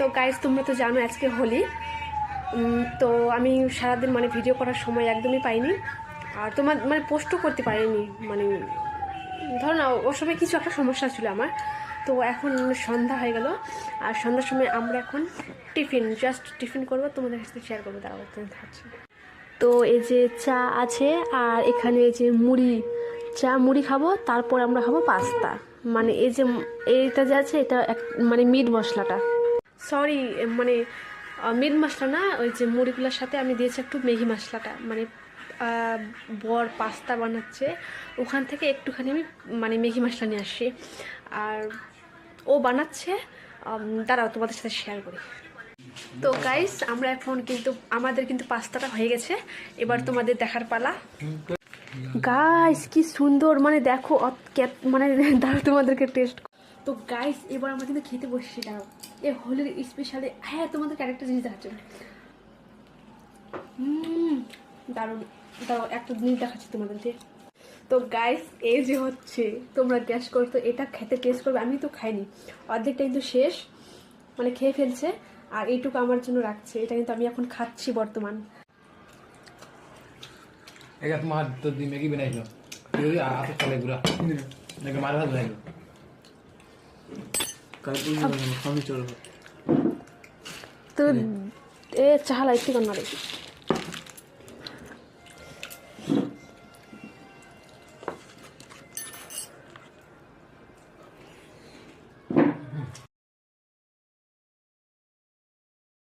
তো গাইজ তোমরা তো জানো আজকে হোলি, তো আমি সারাদিন মানে ভিডিও করার সময় একদমই পাইনি, আর তোমার মানে পোস্টও করতে পারিনি। মানে ধরো না, ওর সময় কিছু একটা সমস্যা ছিল আমার। তো এখন সন্ধ্যা হয়ে গেল, আর সন্ধ্যার সময় আমরা এখন জাস্ট টিফিন করবো, তোমাদের সাথে শেয়ার করবো, তারা খাচ্ছি। তো এই যে চা আছে, আর এখানে এই যে মুড়ি খাবো, তারপর আমরা খাবো পাস্তা। মানে এই যে এইটা যে আছে, এটা মানে মিট মশলাটা, সরি মানে মিট মশলা না, ওই যে মুড়িগুলোর সাথে আমি দিয়েছি একটু ম্যাগি মশলাটা। মানে বর পাস্তা বানাচ্ছে, ওখান থেকে একটুখানি আমি মানে ম্যাগি মশলা নিয়ে আসি, আর ও বানাচ্ছে। দাঁড়াও তোমাদের সাথে শেয়ার করি। তো গাইস আমরা এখন কিন্তু আমাদের কিন্তু পাস্তাটা হয়ে গেছে, এবার তোমাদের দেখার পালা। গাইস কি সুন্দর, মানে দেখো মানে দাঁড়াও তোমাদেরকে টেস্ট। তো গাইস এবার আমরা কিন্তু খেতে বসছি। দাঁড়াও, এ হোলির স্পেশালি, হ্যাঁ তোমাদেরকে আরেকটা জিনিস দেখাচ্ছি। দারুণ। দাঁড়াও একটা জিনিস দেখাচ্ছি তোমাদেরকে। তো গাইস এই যে হচ্ছে, তোমরা গ্যাস করতো এটা খেতে টেস্ট করবে, আমি তো খাইনি, অর্ধেকটা কিন্তু শেষ, মানে খেয়ে ফেলছে, আর এইটুকু আমার জন্য রাখছে। এটা কিন্তু আমি এখন খাচ্ছি বর্তমান। एक तुम्हारा तो दी मैगी बनाई लो ये आते चले पूरा लेकिन हमारे साथ बनाई लो कल तू नहीं खानी चलो तो ए चाहला इतनी करना रे।